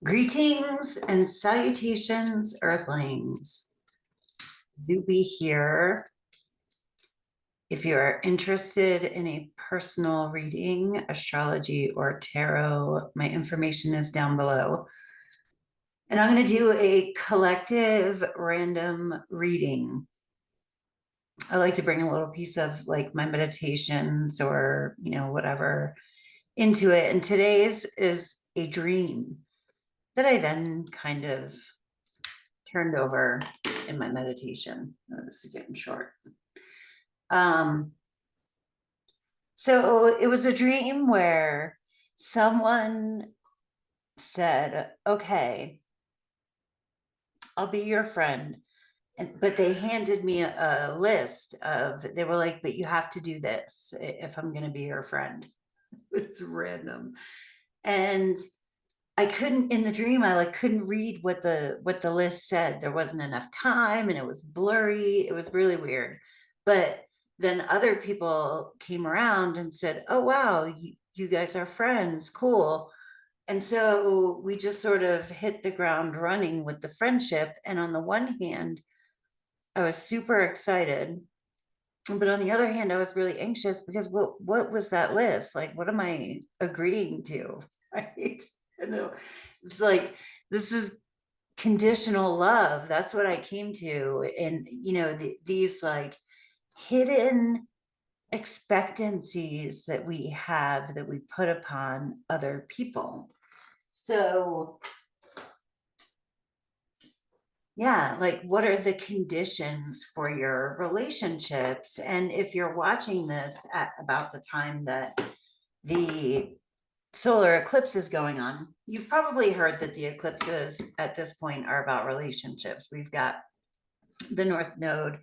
Greetings and salutations, Earthlings. Zube here. If you are interested in a personal reading, astrology, or tarot, my information is down below. And I'm going to do a collective random reading. I like to bring a little piece of like my meditations or, whatever into it. And today's is a dream that I then kind of turned over in my meditation. Oh, this is getting short. So it was a dream where someone said, okay, I'll be your friend. But they handed me a list of, they were like, but you have to do this if I'm going to be your friend. It's random. And I couldn't, in the dream, I like couldn't read what the list said. There wasn't enough time and it was blurry. It was really weird. But then other people came around and said, oh wow, you guys are friends, cool. And so we just sort of hit the ground running with the friendship. And on the one hand, I was super excited, but on the other hand, I was really anxious because what was that list? Like, what am I agreeing to? Right? I know. It's like, this is conditional love. That's what I came to. And, these like hidden expectancies that we have that we put upon other people. So, yeah, like what are the conditions for your relationships? And if you're watching this at about the time that the solar eclipse is going on, you've probably heard that the eclipses at this point are about relationships. We've got the North Node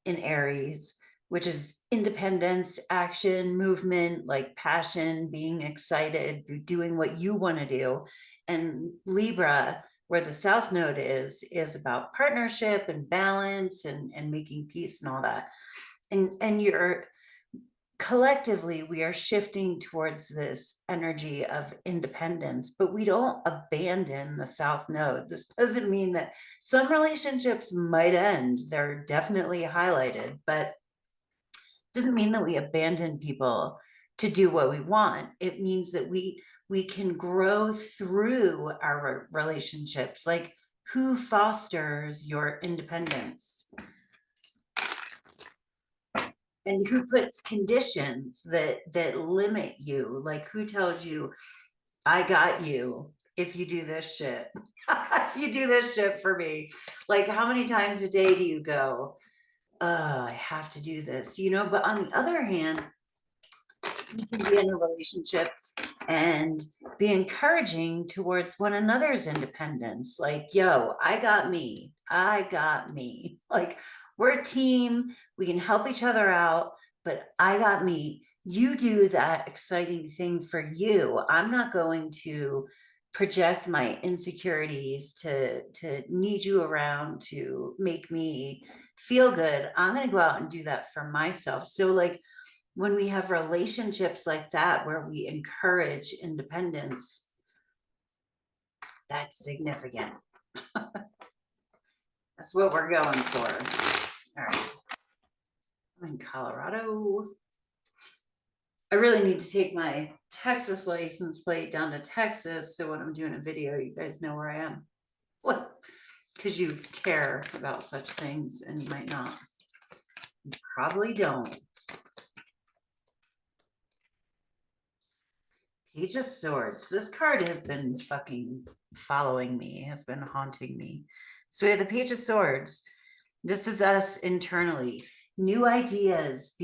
in Aries, which is independence, action, movement, like passion, being excited, doing what you want to do. And Libra, where the South Node is about partnership and balance and making peace and all that. And you're collectively, we are shifting towards this energy of independence, but we don't abandon the South Node. This doesn't mean that some relationships might end. They're definitely highlighted, but doesn't mean that we abandon people to do what we want. It means that we can grow through our relationships. Like, who fosters your independence? And who puts conditions that limit you? Like, who tells you, I got you if you do this shit? If you do this shit for me. Like, how many times a day do you go, I have to do this, but on the other hand, you can be in a relationship and be encouraging towards one another's independence. Like, yo, I got me. Like, we're a team. We can help each other out, but I got me. You do that exciting thing for you. I'm not going to project my insecurities to need you around to make me feel good. I'm going to go out and do that for myself. So like, when we have relationships like that where we encourage independence, that's significant. That's what we're going for. All right. I'm in Colorado. I really need to take my Texas license plate down to Texas, so when I'm doing a video, you guys know where I am. What? Because you care about such things, and you might not. You probably don't. Page of Swords. This card has been fucking following me, has been haunting me. So we have the Page of Swords. This is us internally. New ideas.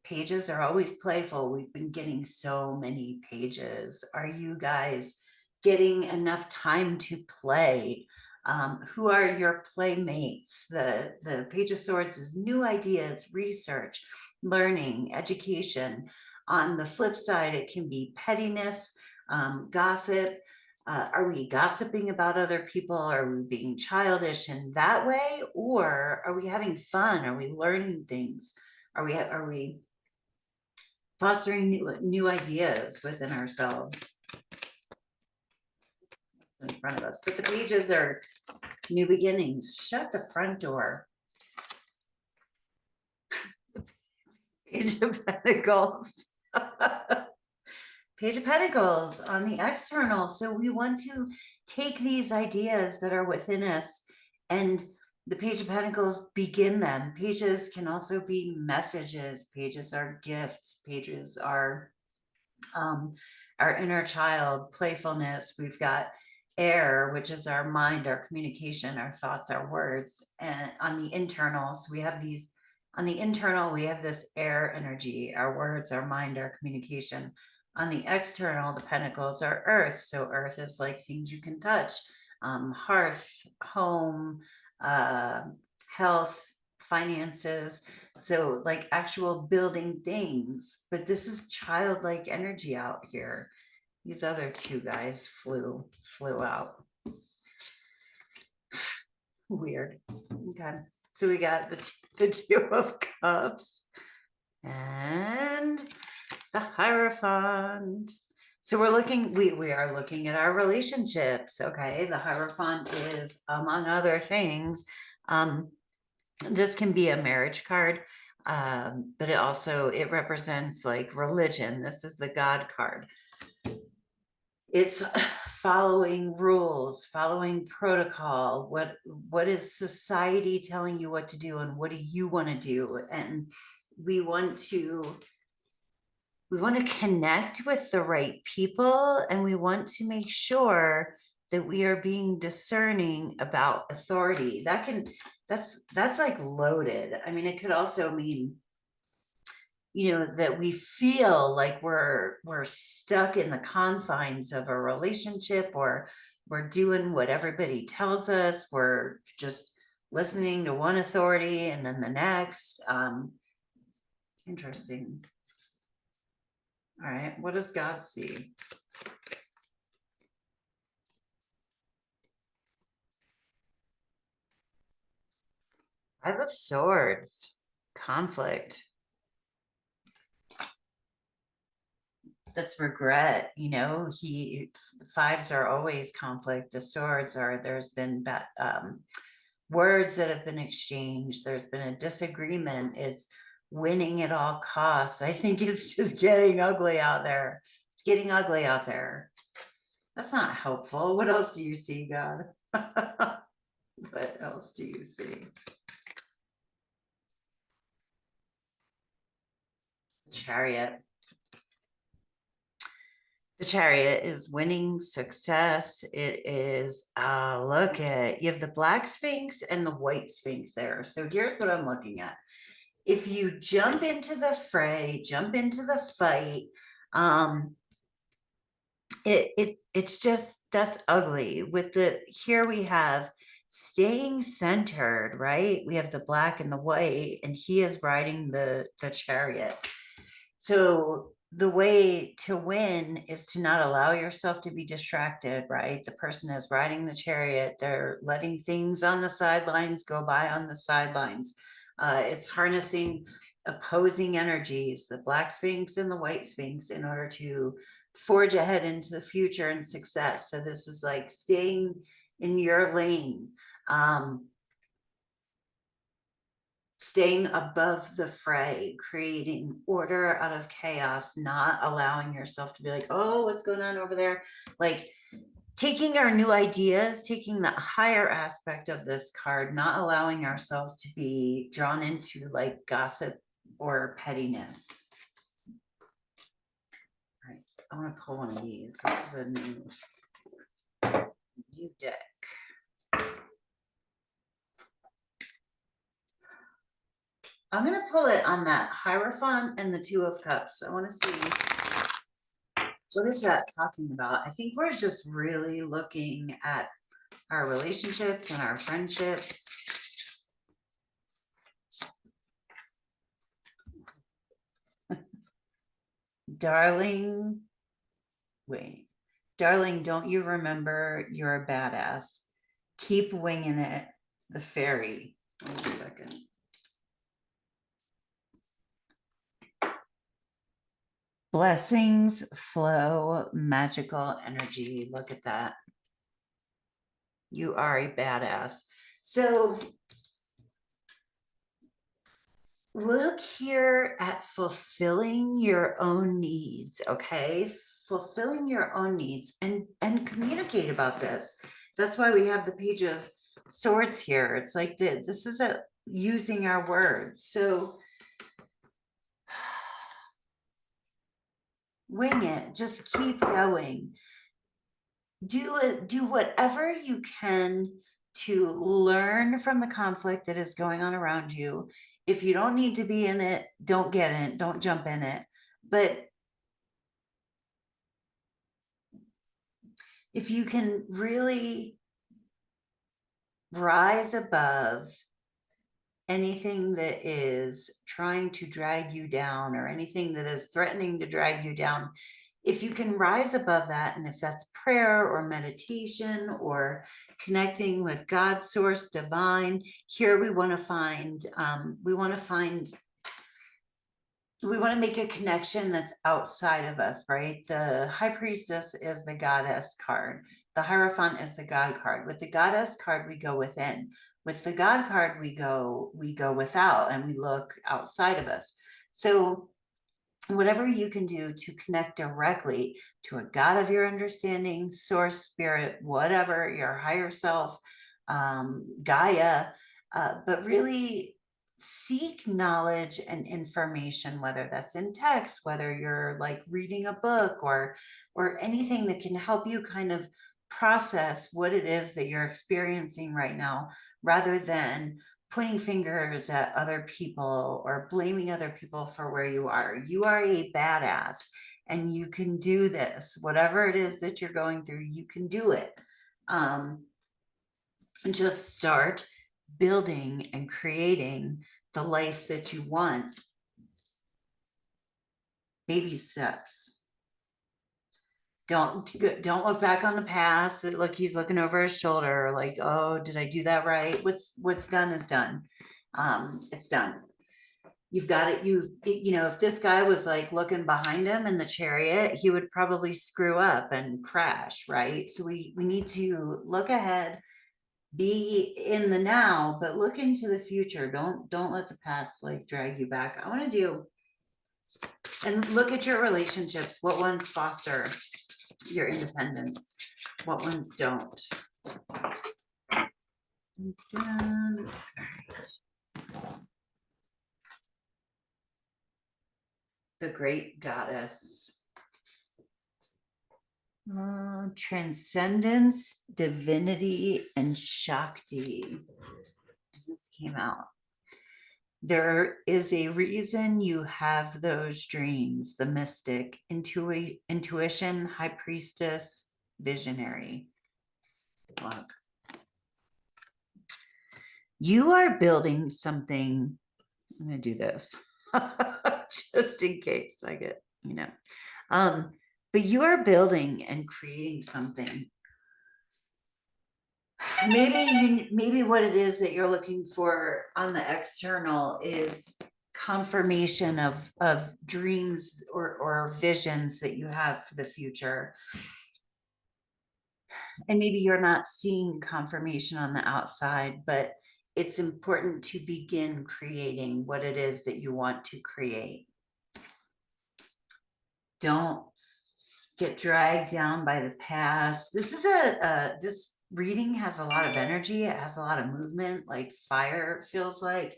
Pages are always playful. We've been getting so many pages. Are you guys getting enough time to play? Who are your playmates? The Page of Swords is new ideas, research, learning, education. On the flip side, it can be pettiness, gossip. Are we gossiping about other people? Are we being childish in that way? Or are we having fun? Are we learning things? Are we fostering new ideas within ourselves? in front of us, but the pages are new beginnings. Shut the front door. Page of Pentacles. Page of Pentacles on the external. So we want to take these ideas that are within us, and the Page of Pentacles begin them. Pages can also be messages. Pages are gifts. Pages are our inner child, playfulness. We've got air, which is our mind, our communication, our thoughts, our words. And on the internal, so we have these, on the internal, we have this air energy, our words, our mind, our communication. On the external, the pentacles are earth. So earth is like things you can touch, hearth, home, health, finances. So like actual building things, but this is childlike energy out here. These other two guys flew out. Weird. Okay. So we got the Two of Cups and the Hierophant. So we're looking, we are looking at our relationships. Okay. The Hierophant is, among other things, this can be a marriage card, but it represents like religion. This is the God card. It's following rules, following protocol. What is society telling you what to do, and what do you want to do? And we want to connect with the right people, and we want to make sure that we are being discerning about authority. That's like loaded. I mean, it could also mean, that we feel like we're stuck in the confines of a relationship, or we're doing what everybody tells us. We're just listening to one authority and then the next. Interesting. All right, what does God see? Five of Swords, conflict. That's regret. Fives are always conflict. The swords are, there's been words that have been exchanged. There's been a disagreement. It's winning at all costs. I think it's just getting ugly out there. It's getting ugly out there. That's not helpful. What else do you see, God? What else do you see? Chariot. The Chariot is winning, success. It is, look at, you have the Black Sphinx and the White Sphinx there. So here's what I'm looking at. If you jump into the fray, jump into the fight, it's just, that's ugly. Here we have staying centered, right? We have the black and the white, and he is riding the chariot. So the way to win is to not allow yourself to be distracted, right? The person is riding the chariot. They're letting things on the sidelines go by on the sidelines. It's harnessing opposing energies, the Black Sphinx and the White Sphinx, in order to forge ahead into the future and success. So this is like staying in your lane, staying above the fray, creating order out of chaos, not allowing yourself to be like, oh, what's going on over there? Like taking our new ideas, taking the higher aspect of this card, not allowing ourselves to be drawn into like gossip or pettiness. All right, I want to pull one of these. This is a new deck. I'm going to pull it on that Hierophant and the Two of Cups. I want to see, what is that talking about? I think we're just really looking at our relationships and our friendships. Darling, don't you remember you're a badass? Keep winging it. The fairy. Wait a second. Blessings flow, magical energy. Look at that. You are a badass. So look here at fulfilling your own needs, okay? Fulfilling your own needs and communicate about this. That's why we have the Page of Swords here. It's like this is a using our words. So wing it, just keep going. Do whatever you can to learn from the conflict that is going on around you. If you don't need to be in it, don't get in it, don't jump in it. But if you can really rise above anything that is trying to drag you down or anything that is threatening to drag you down, if you can rise above that, and if that's prayer or meditation or connecting with God, source, divine, here we want to find, we want to make a connection that's outside of us, right? The High Priestess is the goddess card. The Hierophant is the God card. With the goddess card, we go within. With the God card, we go without, and we look outside of us. So whatever you can do to connect directly to a God of your understanding, source, spirit, whatever, your higher self, Gaia, but really seek knowledge and information, whether that's in text, whether you're like reading a book or anything that can help you kind of process what it is that you're experiencing right now, rather than pointing fingers at other people or blaming other people for where you are. You are a badass and you can do this. Whatever it is that you're going through, you can do it. Just start building and creating the life that you want. Baby steps. Don't look back on the past. Look, he's looking over his shoulder like, oh, did I do that right? What's done is done. It's done. You've got it. You know, if this guy was like looking behind him in the chariot, he would probably screw up and crash, right? So we need to look ahead, be in the now, but look into the future. Don't let the past like drag you back. I want to do and look at your relationships. What ones foster your independence? What ones don't? Again, the great goddess. Transcendence, divinity, and Shakti. This came out. There is a reason you have those dreams. The mystic, intuition, high priestess, visionary. Look. You are building something. I'm going to do this just in case I get, you know. But you are building and creating something. Maybe what it is that you're looking for on the external is confirmation of dreams or visions that you have for the future. And maybe you're not seeing confirmation on the outside, but it's important to begin creating what it is that you want to create. Don't get dragged down by the past. This is this reading has a lot of energy. It has a lot of movement, like fire feels like.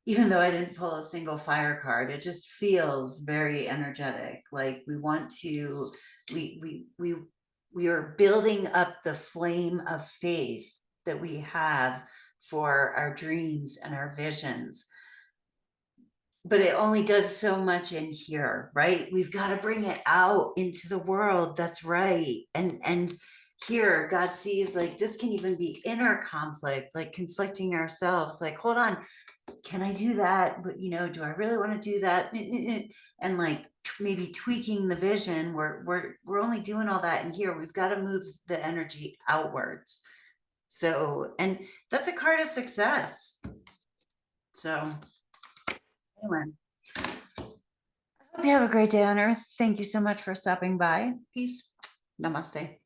Even though I didn't pull a single fire card, it just feels very energetic. Like we want to, we are building up the flame of faith that we have for our dreams and our visions. But it only does so much in here, right? We've got to bring it out into the world. That's right. And here God sees like this can even be inner conflict, like conflicting ourselves, like, hold on, can I do that? But you know, do I really want to do that? And like maybe tweaking the vision. We're only doing all that in here. We've got to move the energy outwards. So, and that's a card of success. So anyway, I hope you have a great day on earth. Thank you so much for stopping by. Peace. Namaste.